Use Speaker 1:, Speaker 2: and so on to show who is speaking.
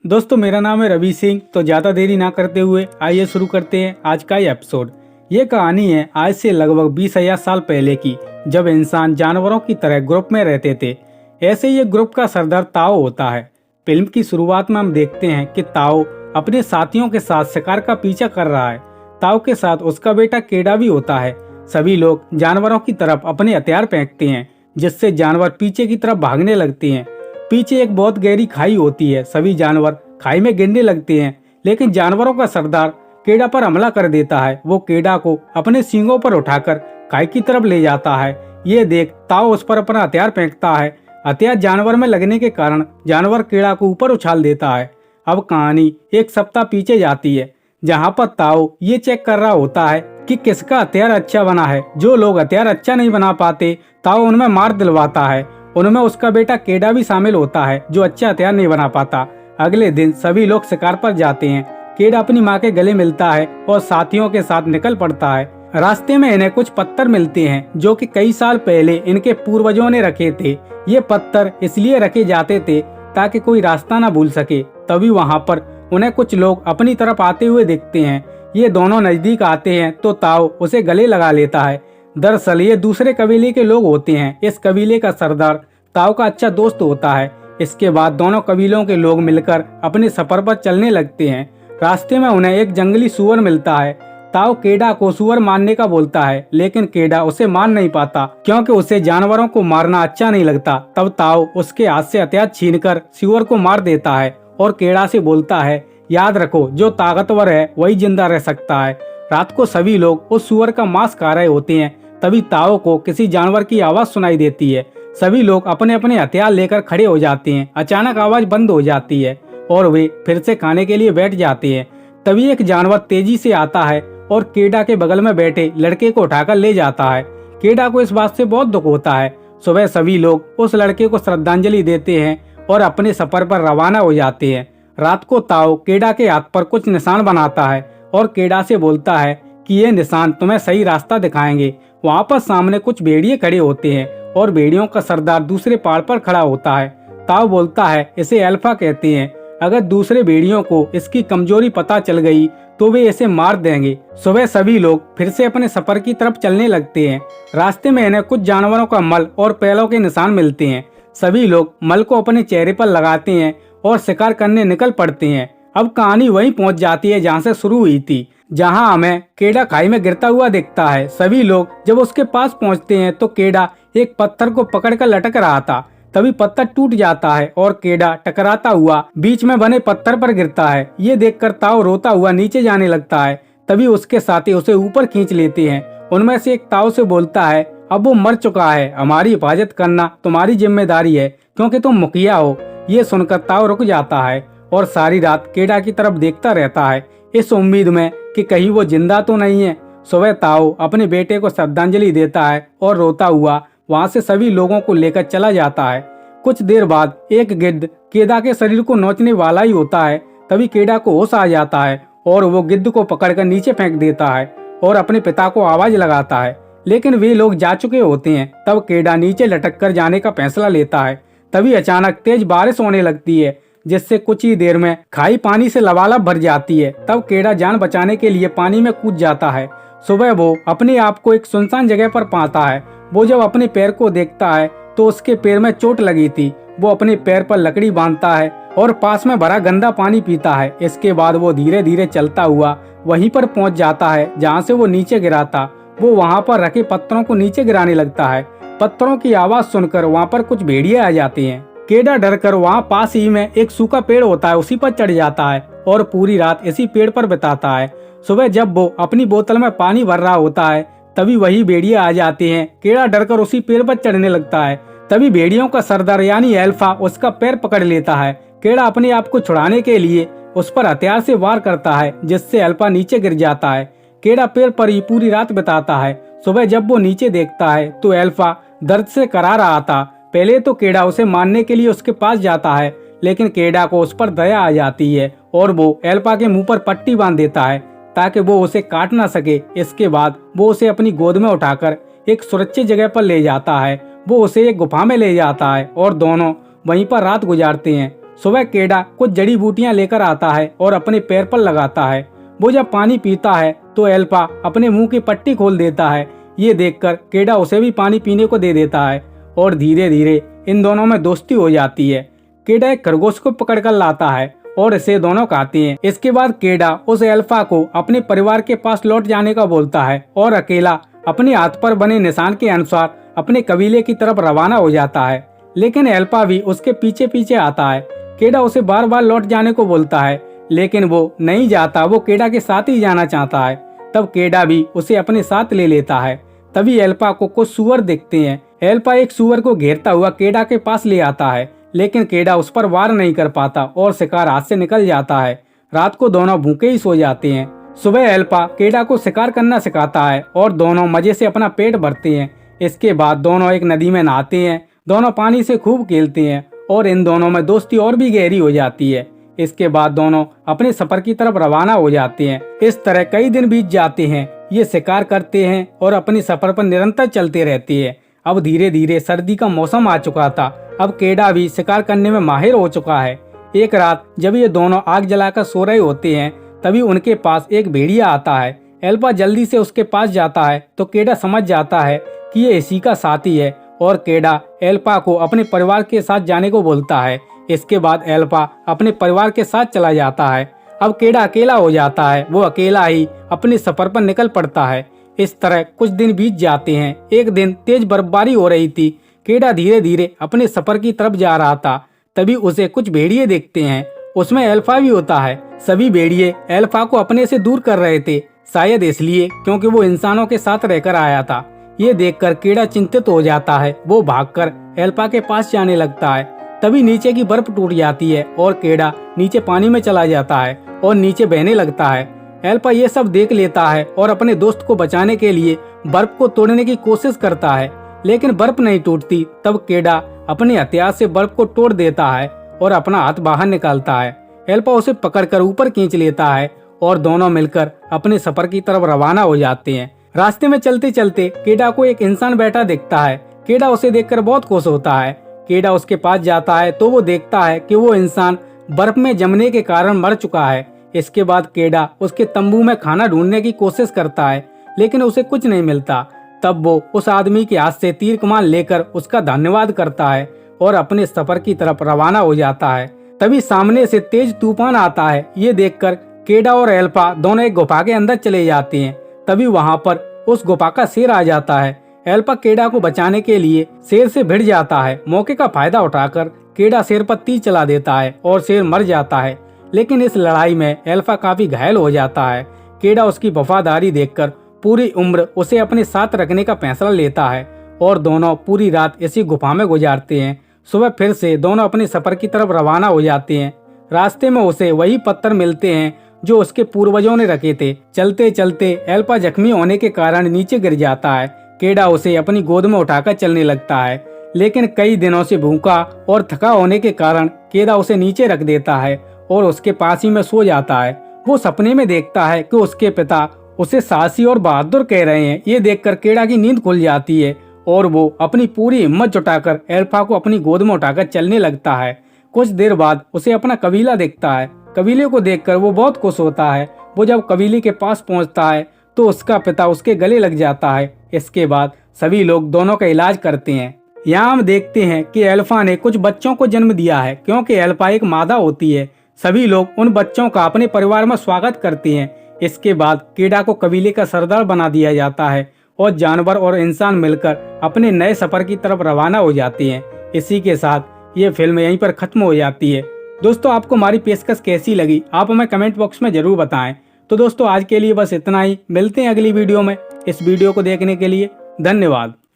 Speaker 1: दोस्तों मेरा नाम है रवि सिंह। तो ज़्यादा देरी ना करते हुए आइए शुरू करते हैं आज का ये एपिसोड। ये कहानी है आज से लगभग 20,000 साल पहले की, जब इंसान जानवरों की तरह ग्रुप में रहते थे। ऐसे ही एक ग्रुप का सरदार ताओ होता है। फिल्म की शुरुआत में हम देखते हैं कि ताओ अपने साथियों के साथ शिकार का पीछा कर रहा है। ताओ के साथ उसका बेटा केडा भी होता है। सभी लोग जानवरों की तरफ अपने हथियार फेंकते हैं, जिससे जानवर पीछे की तरफ भागने लगते हैं। पीछे एक बहुत गहरी खाई होती है। सभी जानवर खाई में गिरने लगते हैं, लेकिन जानवरों का सरदार केडा पर हमला कर देता है। वो केडा को अपने सींगों पर उठाकर खाई की तरफ ले जाता है। ये देख ताओ उस पर अपना हथियार फेंकता है। हथियार जानवर में लगने के कारण जानवर केडा को ऊपर उछाल देता है। अब कहानी एक सप्ताह पीछे जाती है, जहाँ पर ताओ ये चेक कर रहा होता है कि किसका हथियार अच्छा बना है। जो लोग हथियार अच्छा नहीं बना पाते, ताओ उनमें मार दिलवाता है। उनमें उसका बेटा केडा भी शामिल होता है, जो अच्छा हथियार नहीं बना पाता। अगले दिन सभी लोग शिकार पर जाते हैं। केडा अपनी माँ के गले मिलता है और साथियों के साथ निकल पड़ता है। रास्ते में इन्हें कुछ पत्थर मिलते हैं, जो कि कई साल पहले इनके पूर्वजों ने रखे थे। ये पत्थर इसलिए रखे जाते थे ताकि कोई रास्ता न भूल सके। तभी वहाँ पर उन्हें कुछ लोग अपनी तरफ आते हुए दिखते हैं। ये दोनों नजदीक आते हैं तो ताओ उसे गले लगा लेता है। दरअसल ये दूसरे कबीले के लोग होते हैं। इस कबीले का सरदार ताओ का अच्छा दोस्त होता है। इसके बाद दोनों कबीलों के लोग मिलकर अपने सफर पर चलने लगते हैं। रास्ते में उन्हें एक जंगली सूअर मिलता है। ताओ केडा को सूअर मारने का बोलता है, लेकिन केडा उसे मार नहीं पाता, क्योंकि उसे जानवरों को मारना अच्छा नहीं लगता। तब ताओ उसके हाथ से हथियार छीनकर सूअर को मार देता है और केडा से बोलता है, याद रखो, जो ताकतवर है वही जिंदा रह सकता है। रात को सभी लोग उस सूअर का मांस खा रहे होते हैं। तभी ताओ को किसी जानवर की आवाज सुनाई देती है। सभी लोग अपने अपने हथियार लेकर खड़े हो जाते हैं। अचानक आवाज बंद हो जाती है और वे फिर से खाने के लिए बैठ जाते हैं। तभी एक जानवर तेजी से आता है और केडा के बगल में बैठे लड़के को उठाकर ले जाता है। केडा को इस बात से बहुत दुख होता है। सुबह सभी लोग उस लड़के को श्रद्धांजलि देते हैं और अपने सफर पर रवाना हो जाते हैं। रात को ताओ केडा के हाथ पर कुछ निशान बनाता है और केडा से बोलता है कि ये निशान तुम्हें सही रास्ता दिखाएंगे। वहाँ पर सामने कुछ भेड़िए खड़े होते हैं और भेड़ियों का सरदार दूसरे पहाड़ पर खड़ा होता है। ताओ बोलता है, इसे अल्फा कहते हैं। अगर दूसरे भेड़ियों को इसकी कमजोरी पता चल गई तो वे इसे मार देंगे। सुबह सभी लोग फिर से अपने सफर की तरफ चलने लगते हैं। रास्ते में इन्हें कुछ जानवरों का मल और पैलों के निशान मिलते हैं। सभी लोग मल को अपने चेहरे पर लगाते हैं और शिकार करने निकल पड़ते हैं। अब कहानी वहीं पहुंच जाती है जहां से शुरू हुई थी, जहां हमें केडा खाई में गिरता हुआ दिखता है। सभी लोग जब उसके पास पहुंचते हैं तो केडा एक पत्थर को पकड़कर लटक रहा था। तभी पत्थर टूट जाता है और केडा टकराता हुआ बीच में बने पत्थर पर गिरता है। ये देखकर ताओ रोता हुआ नीचे जाने लगता है। तभी उसके साथी उसे ऊपर खींच लेते हैं। उनमें से एक ताओ से बोलता है, अब वो मर चुका है, हमारी हिफाजत करना तुम्हारी जिम्मेदारी है, क्योंकि तुम मुखिया हो। ये सुनकर ताओ रुक जाता है और सारी रात केडा की तरफ देखता रहता है, इस उम्मीद में कि कहीं वो जिंदा तो नहीं है। सुबह ताओ अपने बेटे को श्रद्धांजलि देता है और रोता हुआ वहां से सभी लोगों को लेकर चला जाता है। कुछ देर बाद एक गिद्ध केडा के शरीर को नोचने वाला ही होता है। तभी केडा को होश आ जाता है और वो गिद्ध को पकड़कर नीचे फेंक देता है और अपने पिता को आवाज लगाता है, लेकिन वे लोग जा चुके होते हैं। तब केडा नीचे लटक कर जाने का फैसला लेता है। तभी अचानक तेज बारिश होने लगती है, जिससे कुछ ही देर में खाई पानी से लबालब भर जाती है। तब केडा जान बचाने के लिए पानी में कूद जाता है। सुबह वो अपने आप को एक सुनसान जगह पर पाता है। वो जब अपने पैर को देखता है तो उसके पैर में चोट लगी थी। वो अपने पैर पर लकड़ी बांधता है और पास में भरा गंदा पानी पीता है। इसके बाद वो धीरे धीरे चलता हुआ वहीं पर पहुंच जाता है जहां से वो नीचे गिरा था। वो वहां पर रखे पत्थरों को नीचे गिराने लगता है। पत्थरों की आवाज सुनकर वहां पर कुछ भेड़िए आ जाते हैं। केडा डरकर वहां पास ही में एक सूखा पेड़ होता है, उसी पर चढ़ जाता है और पूरी रात इसी पेड़ पर बिताता है। सुबह जब वो अपनी बोतल में पानी भर रहा होता है, तभी वही भेड़िए आ जाते हैं। केडा डरकर उसी पेड़ पर चढ़ने लगता है। तभी भेड़ियों का सरदार यानी अल्फा उसका पैर पकड़ लेता है। केडा अपने आप को छुड़ाने के लिए उस पर हथियार से वार करता है, जिससे अल्फा नीचे गिर जाता है। केडा पेड़ पर ही पूरी रात बिताता है। सुबह जब वो नीचे देखता है तो अल्फा दर्द से करा रहा था। पहले तो केडा उसे मारने के लिए उसके पास जाता है, लेकिन केडा को उस पर दया आ जाती है और वो अल्फा के मुंह पर पट्टी बांध देता है ताकि वो उसे काट ना सके। इसके बाद वो उसे अपनी गोद में उठाकर एक सुरक्षित जगह पर ले जाता है। वो उसे एक गुफा में ले जाता है और दोनों वहीं पर रात गुजारते हैं। सुबह केडा कुछ जड़ी बूटियां लेकर आता है और अपने पैर पर लगाता है। वो जब पानी पीता है तो एल्फा अपने मुंह की पट्टी खोल देता है। ये देखकर केडा उसे भी पानी पीने को दे देता है और धीरे धीरे इन दोनों में दोस्ती हो जाती है। केडा एक खरगोश को पकड़कर लाता है और इसे दोनों खाते हैं। इसके बाद केडा उस एल्फा को अपने परिवार के पास लौट जाने का बोलता है और अकेला अपने हाथ पर बने निशान के अनुसार अपने कबीले की तरफ रवाना हो जाता है। लेकिन एल्फा भी उसके पीछे पीछे आता है। केडा उसे बार बार लौट जाने को बोलता है लेकिन वो नहीं जाता, वो केडा के साथ ही जाना चाहता है। तब केडा भी उसे अपने साथ ले लेता है। तभी एल्फा को कुछ सूअर दिखते हैं। एल्फा एक सूअर को घेरता हुआ केडा के पास ले आता है लेकिन केडा उस पर वार नहीं कर पाता और शिकार हाथ से निकल जाता है। रात को दोनों भूखे ही सो जाते हैं। सुबह एल्फा केडा को शिकार करना सिखाता है और दोनों मजे से अपना पेट भरते हैं। इसके बाद दोनों एक नदी में नहाते हैं। दोनों पानी से खूब खेलते हैं और इन दोनों में दोस्ती और भी गहरी हो जाती है। इसके बाद दोनों अपने सफर की तरफ रवाना हो जाते हैं। इस तरह कई दिन बीत जाते हैं। ये शिकार करते हैं और अपने सफर पर निरंतर चलते रहते हैं। अब धीरे धीरे सर्दी का मौसम आ चुका था। अब केडा भी शिकार करने में माहिर हो चुका है। एक रात जब ये दोनों आग जलाकर सो रहे होते हैं तभी उनके पास एक भेड़िया आता है। एल्फा जल्दी से उसके पास जाता है तो केडा समझ जाता है कि ये इसी का साथी है और केडा एल्फा को अपने परिवार के साथ जाने को बोलता है। इसके बाद एल्फा अपने परिवार के साथ चला जाता है। अब केडा अकेला हो जाता है। वो अकेला ही अपने सफर पर निकल पड़ता है। इस तरह कुछ दिन बीत जाते हैं। एक दिन तेज बर्फबारी हो रही थी। केडा धीरे धीरे अपने सफर की तरफ जा रहा था। तभी उसे कुछ भेड़िए देखते हैं। उसमें एल्फा भी होता है। सभी भेड़िए एल्फा को अपने से दूर कर रहे थे, शायद इसलिए क्योंकि वो इंसानों के साथ रहकर आया था। ये देखकर केडा चिंतित हो जाता है। वो भागकर एल्फा के पास जाने लगता है। तभी नीचे की बर्फ टूट जाती है और केडा नीचे पानी में चला जाता है और नीचे बहने लगता है। एल्फा ये सब देख लेता है और अपने दोस्त को बचाने के लिए बर्फ को तोड़ने की कोशिश करता है लेकिन बर्फ नहीं टूटती। तब केडा अपने हथियार से बर्फ को तोड़ देता है और अपना हाथ बाहर निकालता है। एल्फा उसे पकड़कर ऊपर खींच लेता है और दोनों मिलकर अपने सफर की तरफ रवाना हो जाते हैं। रास्ते में चलते चलते केडा को एक इंसान बैठा दिखता है। केडा उसे देखकर बहुत खुश होता है। केडा उसके पास जाता है तो वो देखता है कि वो इंसान बर्फ में जमने के कारण मर चुका है। इसके बाद केडा उसके तंबू में खाना ढूंढने की कोशिश करता है लेकिन उसे कुछ नहीं मिलता। तब वो उस आदमी के हाथ से तीर कमान लेकर उसका धन्यवाद करता है और अपने सफर की तरफ रवाना हो जाता है। तभी सामने से तेज तूफान आता है। ये देखकर केडा और एल्फा दोनों एक गुफा के अंदर चले जाते हैं। तभी वहाँ पर उस गुफा का शेर आ जाता है। एल्फा केडा को बचाने के लिए शेर से भिड़ जाता है। मौके का फायदा उठाकर केडा शेर पर तीर चला देता है और शेर मर जाता है। लेकिन इस लड़ाई में एल्फा काफी घायल हो जाता है। केडा उसकी वफादारी देखकर पूरी उम्र उसे अपने साथ रखने का फैसला लेता है और दोनों पूरी रात इसी गुफा में गुजारते हैं। सुबह फिर से दोनों अपने सफर की तरफ रवाना हो जाते हैं। रास्ते में उसे वही पत्थर मिलते हैं जो उसके पूर्वजों ने रखे थे। चलते चलते एल्फा जख्मी होने के कारण नीचे गिर जाता है। केडा उसे अपनी गोद में उठाकर चलने लगता है लेकिन कई दिनों से भूखा और थका होने के कारण केडा उसे नीचे रख देता है और उसके पास ही में सो जाता है। वो सपने में देखता है कि उसके पिता उसे साहसी और बहादुर कह रहे हैं। ये देखकर केडा की नींद खुल जाती है और वो अपनी पूरी हिम्मत जुटाकर एल्फा को अपनी गोद में उठाकर चलने लगता है। कुछ देर बाद उसे अपना कबीला दिखता है। कबीले को देखकर वो बहुत खुश होता है। वो जब कबीले के पास पहुंचता है तो उसका पिता उसके गले लग जाता है। इसके बाद सभी लोग दोनों का इलाज करते हैं। यहाँ हम देखते हैं कि एल्फा ने कुछ बच्चों को जन्म दिया है क्योंकि एल्फा एक मादा होती है। सभी लोग उन बच्चों का अपने परिवार में स्वागत करते हैं। इसके बाद केडा को कबीले का सरदार बना दिया जाता है और जानवर और इंसान मिलकर अपने नए सफर की तरफ रवाना हो जाते हैं। इसी के साथ ये फिल्म यहीं पर खत्म हो जाती है। दोस्तों, आपको हमारी पेशकश कैसी लगी आप हमें कमेंट बॉक्स में जरूर बताएं। तो दोस्तों, आज के लिए बस इतना ही। मिलते हैं अगली वीडियो में। इस वीडियो को देखने के लिए धन्यवाद।